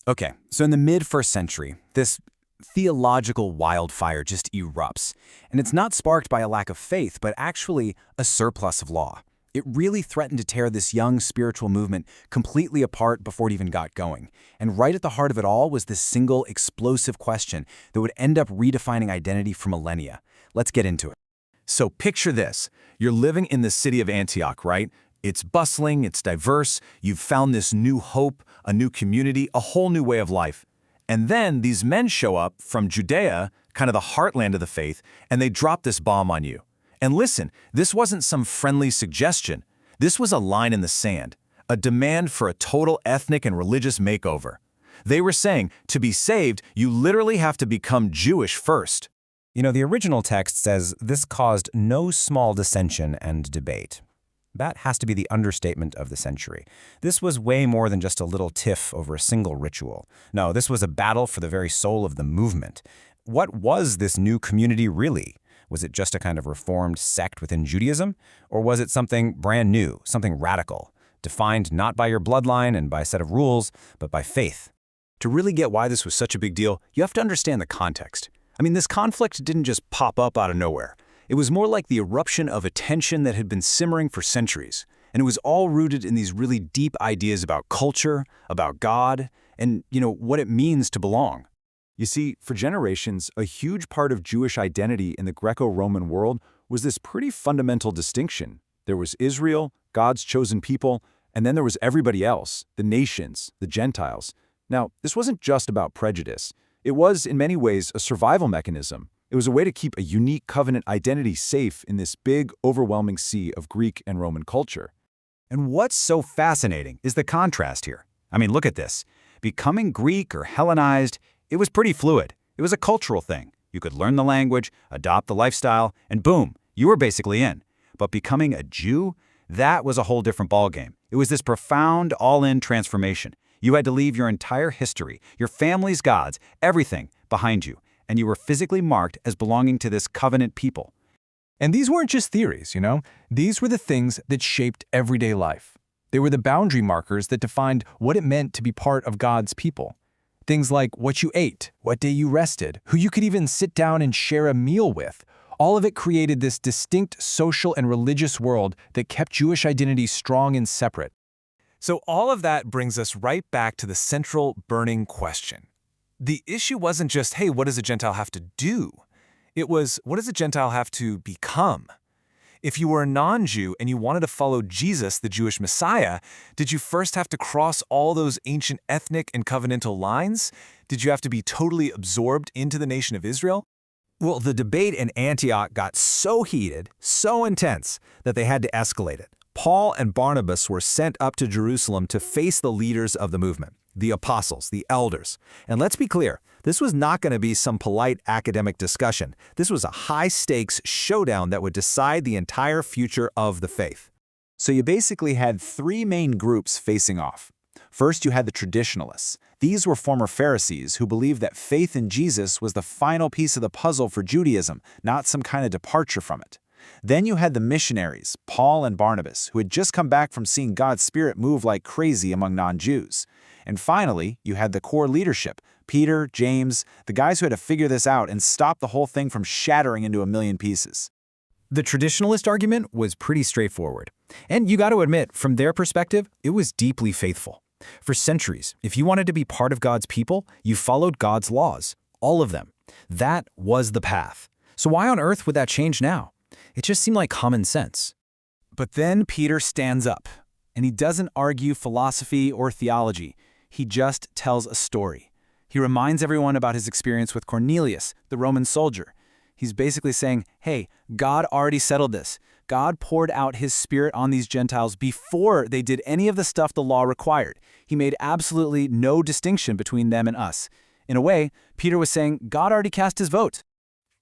Okay, so in the mid-first century, this theological wildfire just erupts. And it's not sparked by a lack of faith, but actually a surplus of law. It really threatened to tear this young spiritual movement completely apart before it even got going. And right at the heart of it all was this single explosive question that would end up redefining identity for millennia. Let's get into it. So picture this. You're living in the city of Antioch, right? It's bustling, it's diverse, you've found this new hope, a new community, a whole new way of life. And then these men show up from Judea, kind of the heartland of the faith, and they drop this bomb on you. And listen, this wasn't some friendly suggestion. This was a line in the sand, a demand for a total ethnic and religious makeover. They were saying, to be saved, you literally have to become Jewish first. You know, the original text says this caused no small dissension and debate. That has to be the understatement of the century. This was way more than just a little tiff over a single ritual. No, this was a battle for the very soul of the movement. What was this new community really? Was it just a kind of reformed sect within Judaism? Or was it something brand new, something radical, defined not by your bloodline and by a set of rules, but by faith? To really get why this was such a big deal, you have to understand the context. I mean, this conflict didn't just pop up out of nowhere. It was more like the eruption of a tension that had been simmering for centuries, and it was all rooted in these really deep ideas about culture, about God, and, what it means to belong. You see, for generations, a huge part of Jewish identity in the Greco-Roman world was this pretty fundamental distinction. There was Israel, God's chosen people, and then there was everybody else, the nations, the Gentiles. Now, this wasn't just about prejudice. It was, in many ways, a survival mechanism. It was a way to keep a unique covenant identity safe in this big, overwhelming sea of Greek and Roman culture. And what's so fascinating is the contrast here. I mean, look at this. Becoming Greek or Hellenized, it was pretty fluid. It was a cultural thing. You could learn the language, adopt the lifestyle, and boom, you were basically in. But becoming a Jew, that was a whole different ballgame. It was this profound, all-in transformation. You had to leave your entire history, your family's gods, everything behind you, and you were physically marked as belonging to this covenant people. And these weren't just theories, These were the things that shaped everyday life. They were the boundary markers that defined what it meant to be part of God's people. Things like what you ate, what day you rested, who you could even sit down and share a meal with. All of it created this distinct social and religious world that kept Jewish identity strong and separate. So all of that brings us right back to the central burning question. The issue wasn't just, hey, what does a Gentile have to do? It was, what does a Gentile have to become? If you were a non-Jew and you wanted to follow Jesus, the Jewish Messiah, did you first have to cross all those ancient ethnic and covenantal lines? Did you have to be totally absorbed into the nation of Israel? Well, the debate in Antioch got so heated, so intense, that they had to escalate it. Paul and Barnabas were sent up to Jerusalem to face the leaders of the movement, the apostles, the elders. And let's be clear, this was not going to be some polite academic discussion. This was a high-stakes showdown that would decide the entire future of the faith. So you basically had three main groups facing off. First, you had the traditionalists. These were former Pharisees who believed that faith in Jesus was the final piece of the puzzle for Judaism, not some kind of departure from it. Then you had the missionaries, Paul and Barnabas, who had just come back from seeing God's Spirit move like crazy among non-Jews. And finally, you had the core leadership, Peter, James, the guys who had to figure this out and stop the whole thing from shattering into a million pieces. The traditionalist argument was pretty straightforward. And you got to admit, from their perspective, it was deeply faithful. For centuries, if you wanted to be part of God's people, you followed God's laws, all of them. That was the path. So why on earth would that change now? It just seemed like common sense. But then Peter stands up, and he doesn't argue philosophy or theology. He just tells a story. He reminds everyone about his experience with Cornelius, the Roman soldier. He's basically saying, hey, God already settled this. God poured out his Spirit on these Gentiles before they did any of the stuff the law required. He made absolutely no distinction between them and us. In a way, Peter was saying God already cast his vote.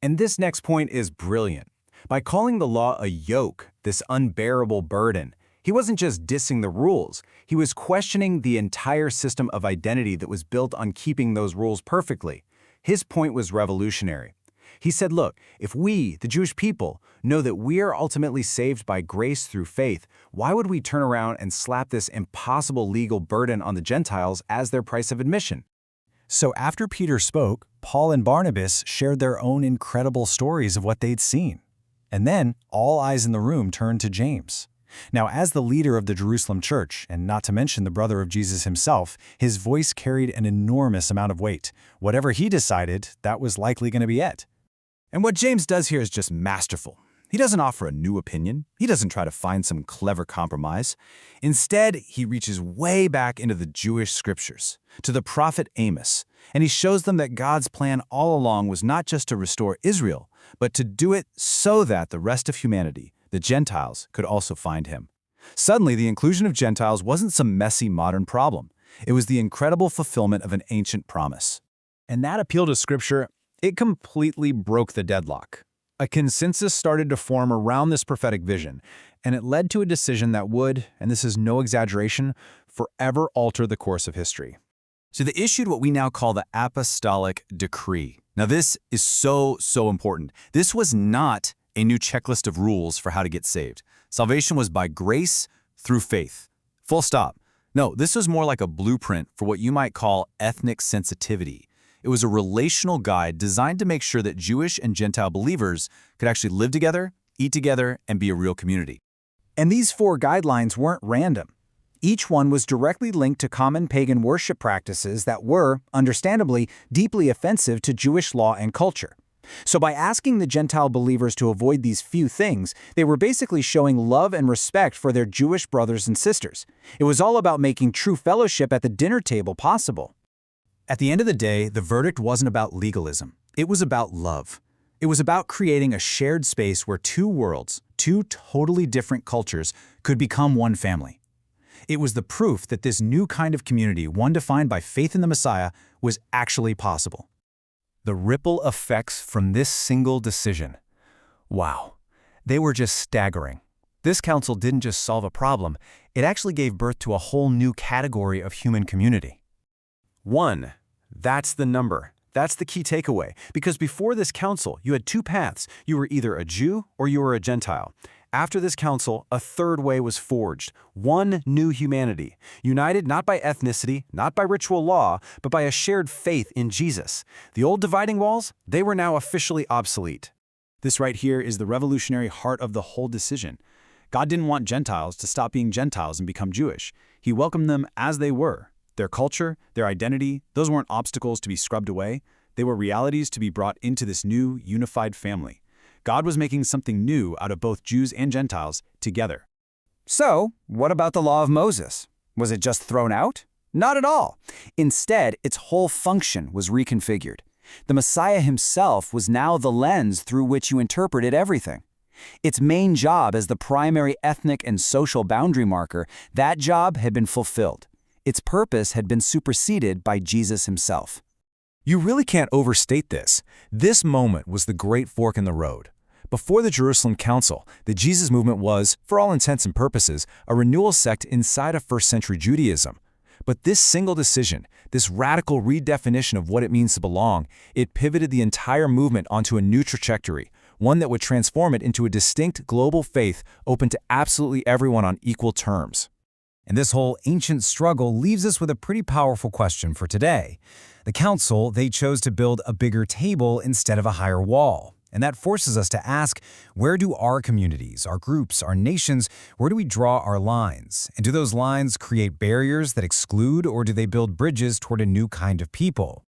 And this next point is brilliant. By calling the law a yoke, this unbearable burden, he wasn't just dissing the rules. He was questioning the entire system of identity that was built on keeping those rules perfectly. His point was revolutionary. He said, look, if we, the Jewish people, know that we are ultimately saved by grace through faith, why would we turn around and slap this impossible legal burden on the Gentiles as their price of admission? So after Peter spoke, Paul and Barnabas shared their own incredible stories of what they'd seen. And then all eyes in the room turned to James. Now, as the leader of the Jerusalem church, and not to mention the brother of Jesus himself, his voice carried an enormous amount of weight. Whatever he decided, that was likely going to be it. And what James does here is just masterful. He doesn't offer a new opinion. He doesn't try to find some clever compromise. Instead, he reaches way back into the Jewish scriptures, to the prophet Amos, and he shows them that God's plan all along was not just to restore Israel, but to do it so that the rest of humanity, the Gentiles, could also find him. Suddenly, the inclusion of Gentiles wasn't some messy modern problem. It was the incredible fulfillment of an ancient promise. And that appeal to Scripture, it completely broke the deadlock. A consensus started to form around this prophetic vision, and it led to a decision that would, and this is no exaggeration, forever alter the course of history. So they issued what we now call the apostolic decree. Now this is so important. This was not a new checklist of rules for how to get saved. Salvation was by grace through faith. Full stop. No, this was more like a blueprint for what you might call ethnic sensitivity. It was a relational guide designed to make sure that Jewish and Gentile believers could actually live together, eat together, and be a real community. And these 4 guidelines weren't random. Each one was directly linked to common pagan worship practices that were, understandably, deeply offensive to Jewish law and culture. So by asking the Gentile believers to avoid these few things, they were basically showing love and respect for their Jewish brothers and sisters. It was all about making true fellowship at the dinner table possible. At the end of the day, the verdict wasn't about legalism. It was about love. It was about creating a shared space where 2 worlds, 2 totally different cultures, could become one family. It was the proof that this new kind of community, one defined by faith in the Messiah, was actually possible. The ripple effects from this single decision. Wow, they were just staggering. This council didn't just solve a problem, it actually gave birth to a whole new category of human community. 1. That's the number. That's the key takeaway. Because before this council, you had 2 paths. You were either a Jew or you were a Gentile. After this council, a third way was forged. One new humanity, united not by ethnicity, not by ritual law, but by a shared faith in Jesus. The old dividing walls, they were now officially obsolete. This right here is the revolutionary heart of the whole decision. God didn't want Gentiles to stop being Gentiles and become Jewish. He welcomed them as they were. Their culture, their identity, those weren't obstacles to be scrubbed away. They were realities to be brought into this new, unified family. God was making something new out of both Jews and Gentiles together. So, what about the law of Moses? Was it just thrown out? Not at all. Instead, its whole function was reconfigured. The Messiah himself was now the lens through which you interpreted everything. Its main job as the primary ethnic and social boundary marker, that job had been fulfilled. Its purpose had been superseded by Jesus himself. You really can't overstate this. This moment was the great fork in the road. Before the Jerusalem Council, the Jesus movement was, for all intents and purposes, a renewal sect inside of first-century Judaism. But this single decision, this radical redefinition of what it means to belong, it pivoted the entire movement onto a new trajectory, one that would transform it into a distinct global faith open to absolutely everyone on equal terms. And this whole ancient struggle leaves us with a pretty powerful question for today. The council, they chose to build a bigger table instead of a higher wall. And that forces us to ask, where do our communities, our groups, our nations, where do we draw our lines? And do those lines create barriers that exclude, or do they build bridges toward a new kind of people?